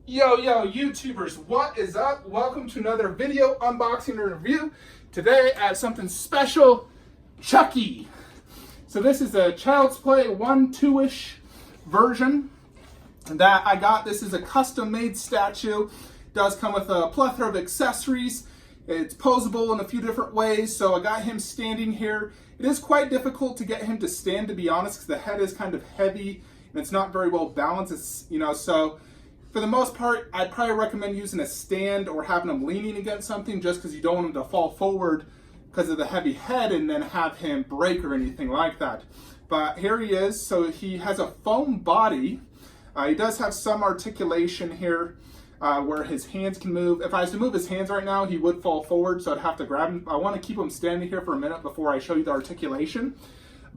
Yo, YouTubers, what is up? Welcome to another video unboxing and review. Today I have something special, Chucky. So this is a Child's Play 1-2-ish version that I got. This is a custom-made statue. It does come with a plethora of accessories. It's posable in a few different ways, so I got him standing here. It is quite difficult to get him to stand, to be honest, because the head is kind of heavy and it's not very well balanced. So for the most part, I'd probably recommend using a stand or having him leaning against something, just because you don't want him to fall forward because of the heavy head and then have him break or anything like that. But here he is. So he has a foam body. He does have some articulation here where his hands can move. If I was to move his hands right now, he would fall forward, so I'd have to grab him. I want to keep him standing here for a minute before I show you the articulation.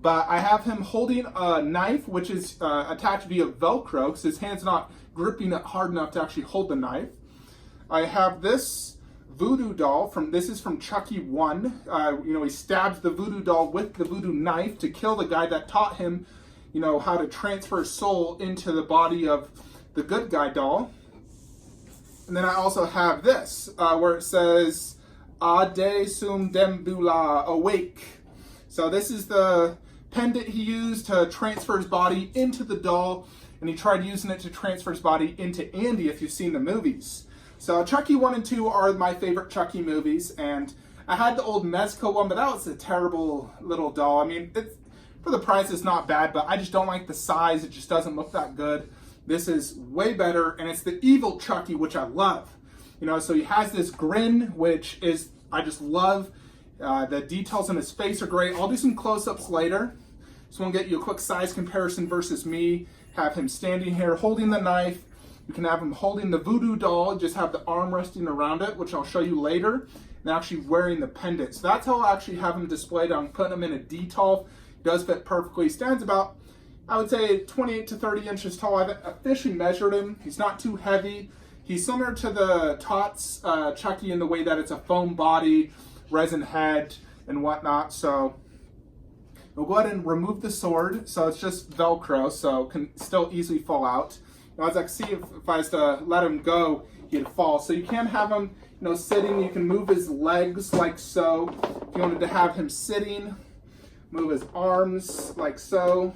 But I have him holding a knife, which is attached via Velcro, because his hand's not gripping it hard enough to actually hold the knife. I have this voodoo doll this is from Chucky 1. He stabs the voodoo doll with the voodoo knife to kill the guy that taught him, how to transfer soul into the body of the good guy doll. And then I also have this, where it says, Ade sum dembula, awake. So this is the pendant he used to transfer his body into the doll, and he tried using it to transfer his body into Andy, if you've seen the movies. So Chucky 1 and 2 are my favorite Chucky movies, and I had the old Mezco one, but that was a terrible little doll. I mean, for the price, it's not bad, but I just don't like the size. It just doesn't look that good. This is way better, and it's the evil Chucky, which I love. So he has this grin, which is, I just love. The details on his face are great. I'll do some close-ups later. Just want to get you a quick size comparison versus me. Have him standing here holding the knife. You can have him holding the voodoo doll, just have the arm resting around it, which I'll show you later, and actually wearing the pendant. So that's how I'll actually have him displayed. I'm putting him in a D-tall. He does fit perfectly. He stands about, I would say, 28 to 30 inches tall. I've officially measured him. He's not too heavy. He's similar to the Tots Chucky in the way that it's a foam body, resin head, and whatnot. So we'll go ahead and remove the sword. So it's just Velcro, so it can still easily fall out. Now, as I can see, if I was to let him go, he'd fall. So you can have him, sitting. You can move his legs like so. If you wanted to have him sitting, move his arms like so.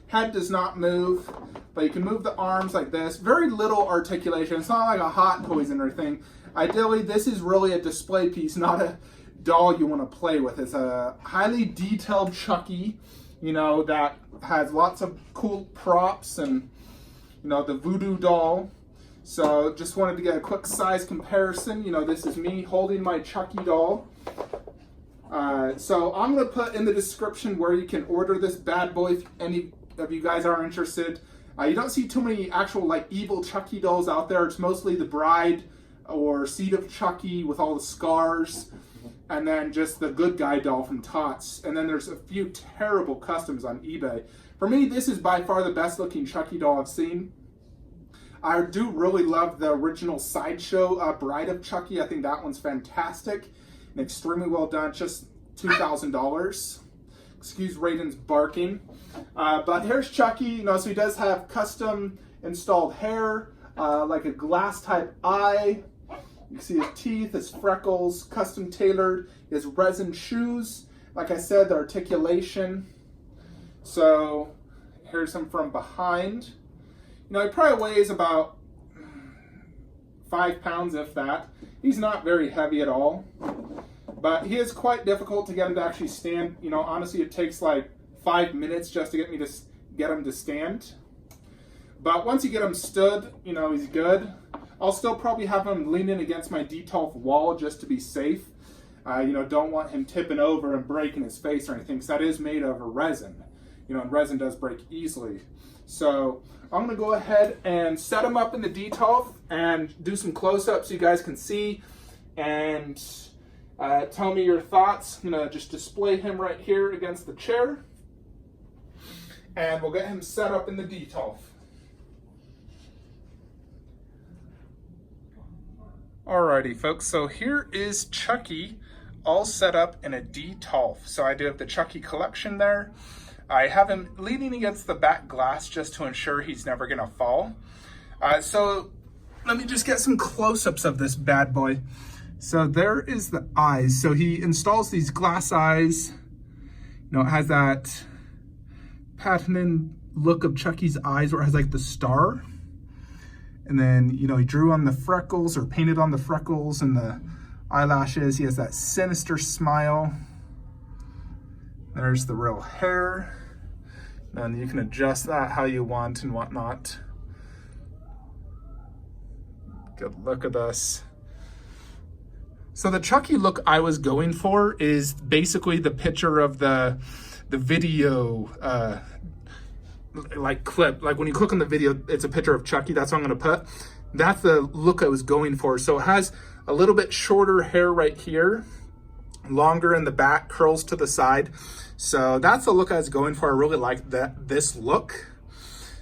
Head does not move, but you can move the arms like this. Very little articulation. It's not like a hot toys or anything. Ideally, this is really a display piece, not a doll you want to play with. It's a highly detailed Chucky, that has lots of cool props and, the voodoo doll. So just wanted to get a quick size comparison. This is me holding my Chucky doll. So I'm going to put in the description where you can order this bad boy if any of you guys are interested. You don't see too many actual evil Chucky dolls out there. It's mostly the bride or Seed of Chucky with all the scars, and then just the good guy doll from Tots. And then there's a few terrible customs on eBay. For me, this is by far the best looking Chucky doll I've seen. I do really love the original Sideshow Bride of Chucky. I think that one's fantastic and extremely well done. Just $2,000. Excuse Raiden's barking. But here's Chucky. So he does have custom installed hair, like a glass type eye. You can see his teeth, his freckles, custom tailored. He has resin shoes. Like I said, the articulation. So here's him from behind. He probably weighs about 5 pounds, if that. He's not very heavy at all. But he is quite difficult to get him to actually stand. Honestly, it takes like 5 minutes just to get him to stand. But once you get him stood, he's good. I'll still probably have him leaning against my D-tall wall just to be safe. Don't want him tipping over and breaking his face or anything, because that is made of resin. And resin does break easily. So I'm going to go ahead and set him up in the D-tall and do some close-ups so you guys can see. And tell me your thoughts. I'm going to just display him right here against the chair. And we'll get him set up in the D-tall. Alrighty, folks. So here is Chucky all set up in a D-tall. So I do have the Chucky collection there. I have him leaning against the back glass just to ensure he's never going to fall. So let me just get some close-ups of this bad boy. So there is the eyes. So he installs these glass eyes. You know, it has that patented look of Chucky's eyes where it has like the star. And then, you know, he drew on the freckles or painted on the freckles and the eyelashes. He has that sinister smile. There's the real hair. And you can adjust that how you want and whatnot. Good look at this. So the Chucky look I was going for is basically the picture of the video like clip. Like when you click on the video, it's a picture of Chucky. That's what I'm gonna put. That's the look I was going for. So it has a little bit shorter hair right here, longer in the back, curls to the side. So that's the look I was going for. I really like this look.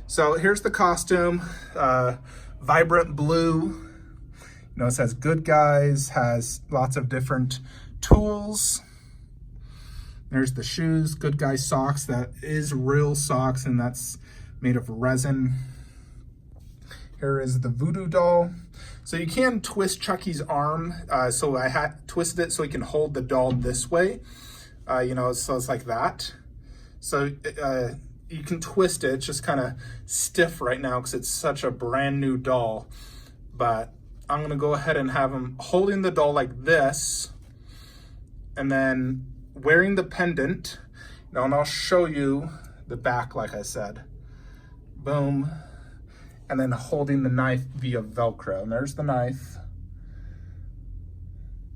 So here's the costume, vibrant blue. You know, it says good guys, has lots of different tools. There's the shoes, good guy socks. That is real socks and that's made of resin. Here is the voodoo doll. So you can twist Chucky's arm. So I had twisted it so he can hold the doll this way. You know, so it's like that. So you can twist it. It's just kind of stiff right now because it's such a brand new doll. But I'm gonna go ahead and have him holding the doll like this and then wearing the pendant. Now, and I'll show you the back like I said. Boom. And then holding the knife via Velcro. And there's the knife.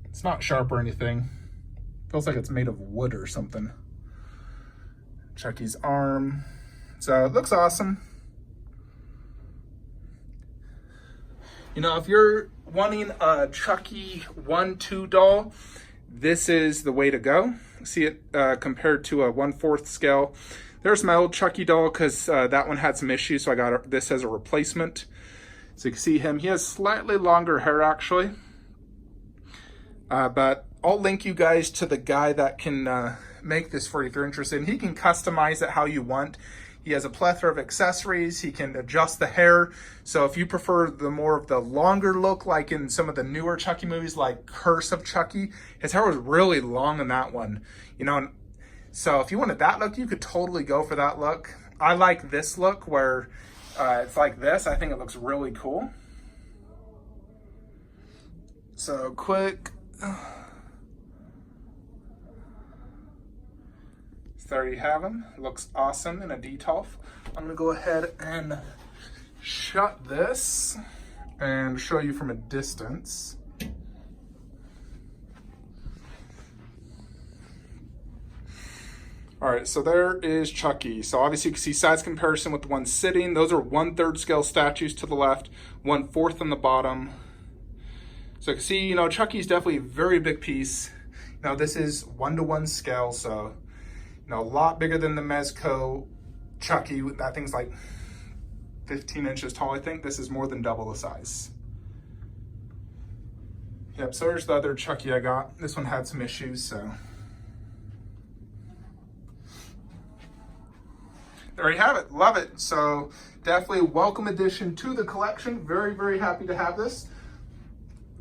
It's not sharp or anything. Feels like it's made of wood or something. Chucky's arm. So it looks awesome. You know, if you're wanting a Chucky 1/2 doll, this is the way to go. See it compared to a 1/4 scale. There's my old Chucky doll because that one had some issues, so I got this as a replacement. So you can see him. He has slightly longer hair actually. But I'll link you guys to the guy that can make this for you if you're interested. And he can customize it how you want. He has a plethora of accessories. He can adjust the hair. So if you prefer the more of the longer look, like in some of the newer Chucky movies, like Curse of Chucky, his hair was really long in that one. You know, so if you wanted that look, you could totally go for that look. I like this look where it's like this. I think it looks really cool. So quick. So there you have him. Looks awesome in a detail. I'm gonna go ahead and shut this and show you from a distance. All right, so there is Chucky. So obviously you can see size comparison with the one sitting. Those are 1/3 scale statues to the left, 1/4 on the bottom. So you can see, you know, Chucky's definitely a very big piece. Now this is 1:1 scale, so you know, a lot bigger than the Mezco Chucky. That thing's like 15 inches tall, I think. This is more than double the size. Yep, so here's the other Chucky I got. This one had some issues, so. There you have it, love it. So definitely a welcome addition to the collection. Very, very happy to have this.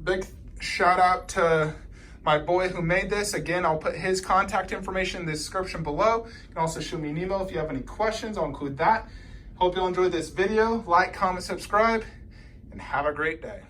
Big shout out to my boy who made this. Again, I'll put his contact information in the description below. You can also shoot me an email if you have any questions. I'll include that. Hope you'll enjoy this video. Like, comment, subscribe, and have a great day.